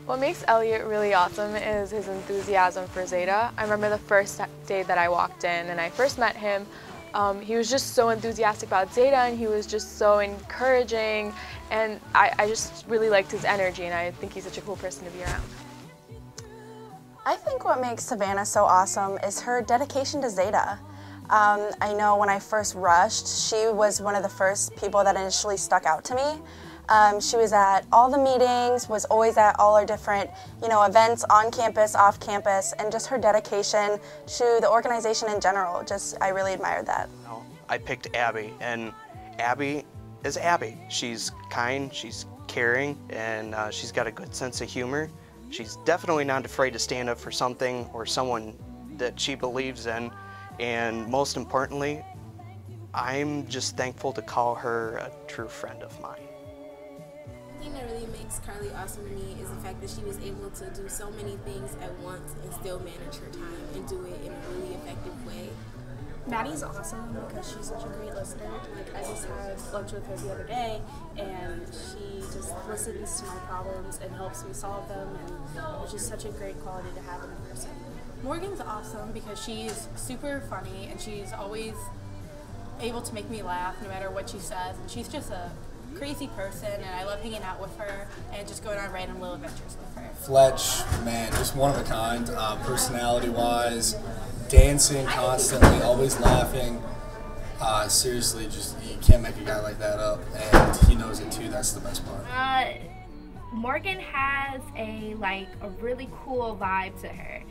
What makes Elliot really awesome is his enthusiasm for Zeta. I remember the first day that I walked in and I first met him, he was just so enthusiastic about Zeta and he was just so encouraging, and I just really liked his energy, and I think he's such a cool person to be around. I think what makes Savannah so awesome is her dedication to Zeta. I know when I first rushed, she was one of the first people that initially stuck out to me. She was at all the meetings, was always at all our different, events on campus, off campus, and just her dedication to the organization in general. I really admired that. I picked Abby, and Abby is Abby. She's kind, she's caring, and she's got a good sense of humor. She's definitely not afraid to stand up for something or someone that she believes in, and most importantly, I'm just thankful to call her a true friend of mine. The thing that really makes Carly awesome to me is the fact that she was able to do so many things at once and still manage her time and do it in a really effective way. Maddie's awesome because she's such a great listener. I just had lunch with her the other day, and she just listens to my problems and helps me solve them, and it's just such a great quality to have in a person. Morgan's awesome because she's super funny and she's always able to make me laugh no matter what she says, and she's just a crazy person, and I love hanging out with her and just going on random little adventures with her. Fletch, man, just one of a kind, personality-wise, dancing constantly, always laughing. Seriously, you can't make a guy like that up, and he knows it too. That's the best part. Morgan has a really cool vibe to her.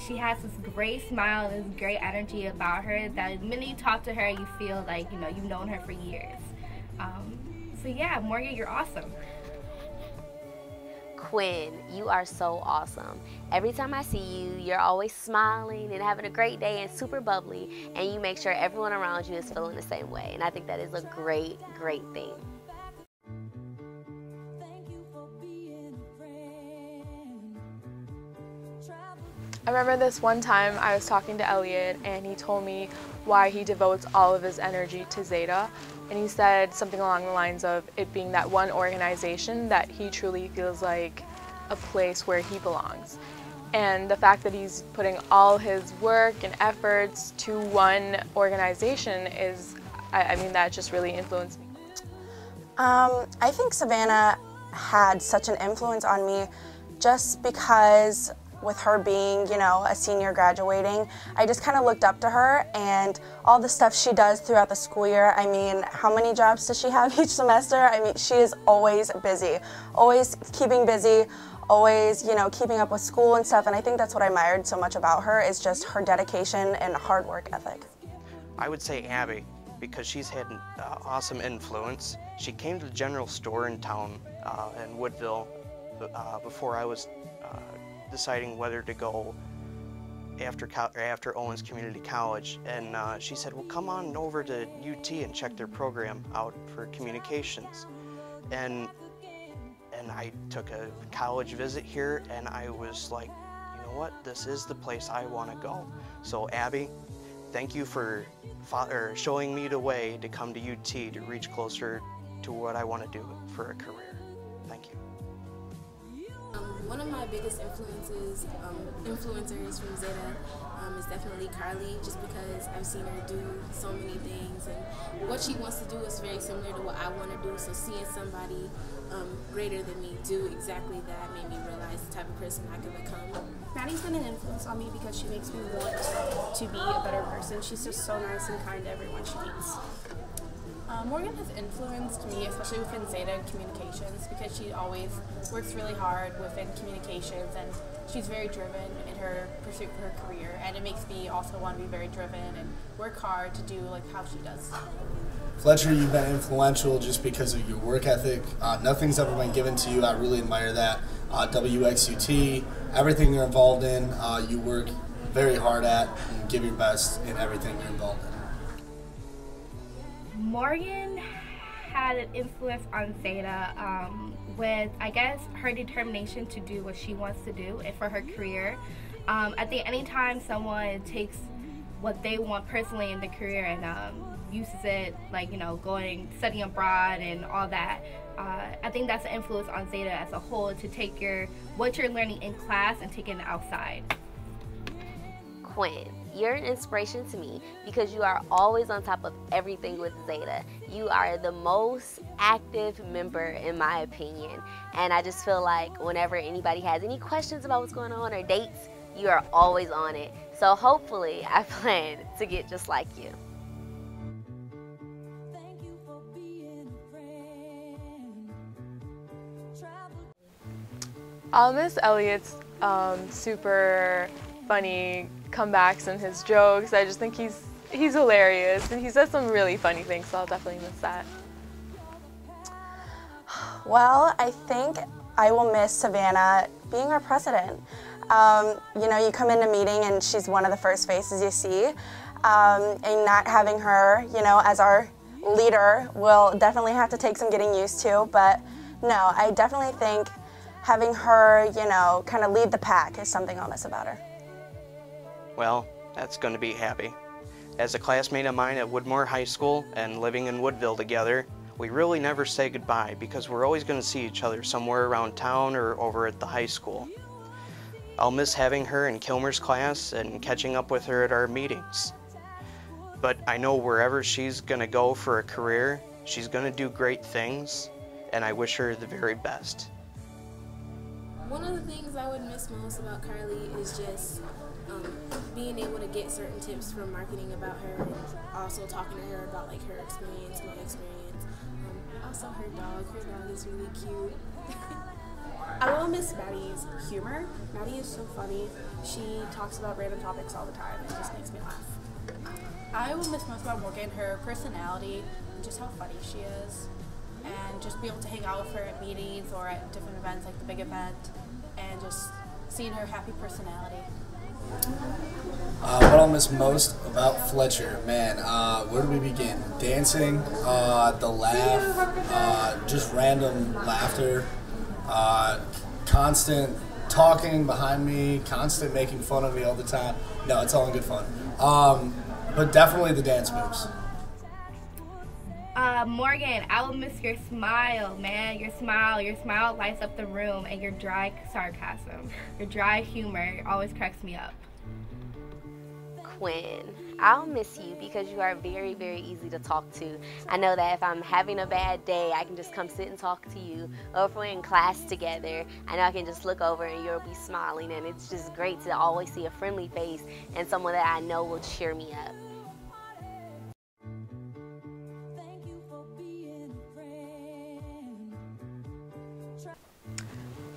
She has this great smile and this great energy about her that the minute you talk to her, you feel like you've known her for years. So yeah, Morgan, you're awesome. Quinn, you are so awesome. Every time I see you, you're always smiling and having a great day and super bubbly, and you make sure everyone around you is feeling the same way. And I think that is a great, great thing. I remember this one time I was talking to Elliot and he told me why he devotes all of his energy to Zeta, and he said something along the lines of it being that one organization that he truly feels like a place where he belongs. And the fact that he's putting all his work and efforts to one organization is, I mean, that just really influenced me. I think Savannah had such an influence on me just because with her being, a senior graduating, I just kind of looked up to her and all the stuff she does throughout the school year. I mean, how many jobs does she have each semester? I mean, she is always busy, always keeping busy, always, keeping up with school and stuff, and I think that's what I admired so much about her is just her dedication and hard work ethic. I would say Abby, because she's had an awesome influence. She came to the general store in town in Woodville before I was deciding whether to go after Owens Community College, and she said, well, come on over to UT and check their program out for communications. And I took a college visit here, and I was like, you know what, this is the place I want to go. So Abby, thank you for showing me the way to come to UT to reach closer to what I want to do for a career. Thank you. One of my biggest influencers from Zeta is definitely Carly, just because I've seen her do so many things, and what she wants to do is very similar to what I want to do, so seeing somebody greater than me do exactly that made me realize the type of person I could become. Maddie's been an influence on me because she makes me want to be a better person. She's just so nice and kind to everyone she meets. Morgan has influenced me, especially within Zeta Communications, because she always works really hard within communications, and she's very driven in her pursuit for her career, and it makes me also want to be very driven and work hard to do how she does. Fletcher, you've been influential just because of your work ethic. Nothing's ever been given to you. I really admire that. WXUT, everything you're involved in, you work very hard at and give your best in everything you're involved in. Morgan had an influence on Zeta with, I guess, her determination to do what she wants to do and for her career. I think anytime someone takes what they want personally in the career and uses it, going studying abroad and all that, I think that's an influence on Zeta as a whole, to take what you're learning in class and take it outside. Quinn, you're an inspiration to me because you are always on top of everything with Zeta. You are the most active member in my opinion, and I just feel like whenever anybody has any questions about what's going on or dates, you are always on it. So hopefully I plan to get just like you. I'll miss Elliot's super funny comebacks and his jokes. I just think he's hilarious, and he says some really funny things, so I'll definitely miss that. Well, I think I will miss Savannah being our president. You know, you come into a meeting and she's one of the first faces you see, and not having her, you know, as our leader will definitely have to take some getting used to, but no, I definitely think having her, you know, kind of lead the pack is something I'll miss about her. Well, that's going to be happy. As a classmate of mine at Woodmore High School and living in Woodville together, we really never say goodbye because we're always going to see each other somewhere around town or over at the high school. I'll miss having her in Kilmer's class and catching up with her at our meetings. But I know wherever she's going to go for a career, she's going to do great things, and I wish her the very best. One of the things I would miss most about Carly is just being able to get certain tips from marketing about her, and also talking to her about like her experience, my experience. Also her dog is really cute. I will miss Maddie's humor. Maddie is so funny. She talks about random topics all the time. It just makes me laugh. I will miss most about Morgan, her personality, and just how funny she is. And just be able to hang out with her at meetings or at different events like the big event, and just seeing her happy personality. What I'll miss most about Fletcher, man, where do we begin? Dancing, the laugh, just random laughter, constant talking behind me, constant making fun of me all the time. No, it's all in good fun. But definitely the dance moves. Morgan, I will miss your smile, man. Your smile lights up the room, and your dry sarcasm, your dry humor always cracks me up. Quinn, I'll miss you because you are very, very easy to talk to. I know that if I'm having a bad day, I can just come sit and talk to you. Or if we're in class together, I know I can just look over and you'll be smiling, and it's just great to always see a friendly face and someone that I know will cheer me up.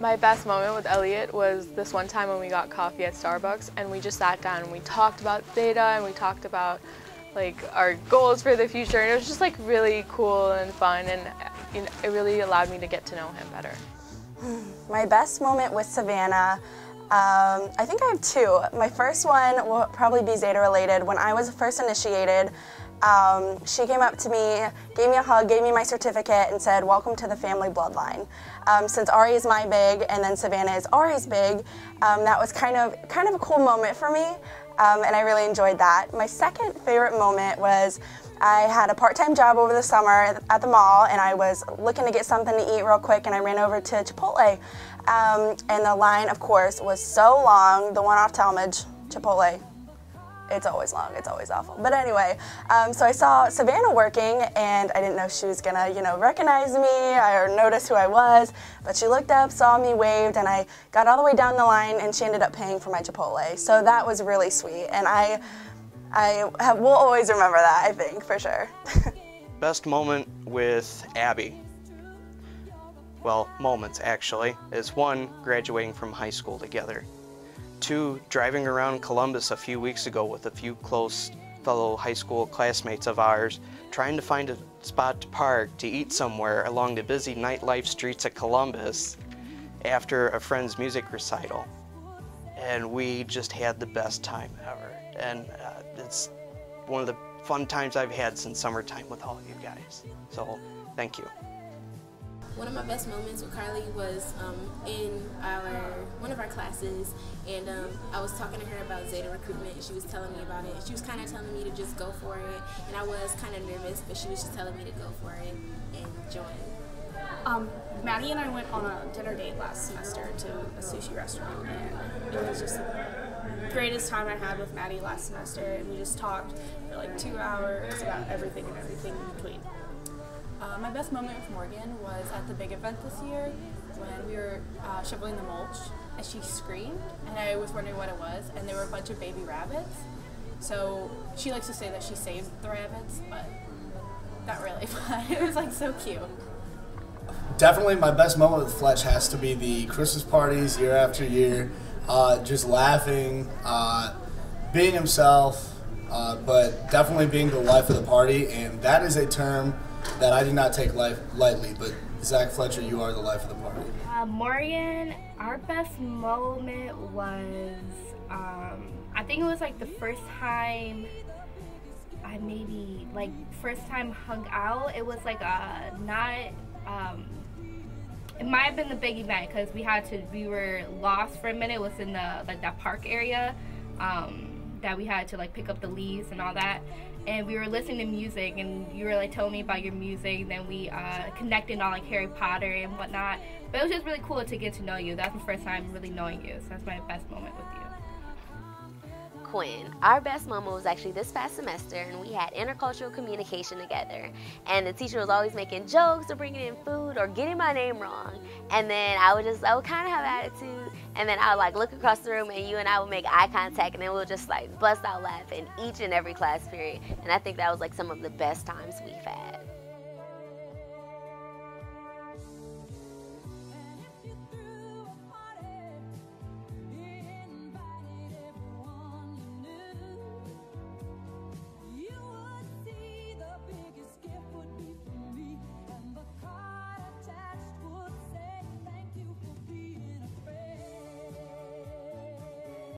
My best moment with Elliot was this one time when we got coffee at Starbucks, and we just sat down and we talked about Theta, and we talked about like our goals for the future, and it was just like really cool and fun, and you know, it really allowed me to get to know him better. My best moment with Savannah, I think I have two. My first one will probably be Zeta related. When I was first initiated, she came up to me, gave me a hug, gave me my certificate, and said, "Welcome to the family bloodline." Since Ari is my big, and then Savannah is Ari's big, that was kind of a cool moment for me, and I really enjoyed that. My second favorite moment was I had a part-time job over the summer at the mall, and I was looking to get something to eat real quick, and I ran over to Chipotle, and the line, of course, was so long. The one off Talmadge, Chipotle. It's always long, it's always awful. But anyway, so I saw Savannah working, and I didn't know she was gonna, you know, recognize me or notice who I was, but she looked up, saw me, waved, and I got all the way down the line, and she ended up paying for my Chipotle. So that was really sweet, and I will always remember that, I think, for sure. Best moment with Abby, well, moments actually, is one, graduating from high school together. 2, driving around Columbus a few weeks ago with a few close fellow high school classmates of ours, trying to find a spot to park to eat somewhere along the busy nightlife streets of Columbus after a friend's music recital. And we just had the best time ever. And it's one of the fun times I've had since summertime with all of you guys. So, thank you. One of my best moments with Carly was in one of our classes, and I was talking to her about Zeta recruitment, and she was telling me about it. She was kind of telling me to just go for it, and I was kind of nervous, but she was just telling me to go for it and join. Maddie and I went on a dinner date last semester to a sushi restaurant, and it was just the greatest time I had with Maddie last semester, and we just talked for like 2 hours about everything and everything in between. My best moment with Morgan was at the big event this year when we were shoveling the mulch, and she screamed, and I was wondering what it was, and there were a bunch of baby rabbits. So she likes to say that she saved the rabbits, but not really, but it was like so cute. Definitely my best moment with Fletch has to be the Christmas parties year after year. Just laughing, being himself, but definitely being the life of the party, and that is a term that I do not take lightly, but Zach Fletcher, you are the life of the party. Morgan, our best moment was, I think it was like the first time first time hung out. It was like it might have been the big event because we were lost for a minute. It was in the that park area that we had to like pick up the leaves and all that. And we were listening to music, and you were like telling me about your music, and then we connected on like Harry Potter and whatnot. But it was just really cool to get to know you. That's the first time really knowing you, so that's my best moment with you. Quinn, our best moment was actually this past semester, and we had intercultural communication together, and the teacher was always making jokes or bringing in food or getting my name wrong, and then I would kind of have attitude, and then I would like look across the room, and you and I would make eye contact, and then we'll just like bust out laughing each and every class period, and I think that was like some of the best times we've had.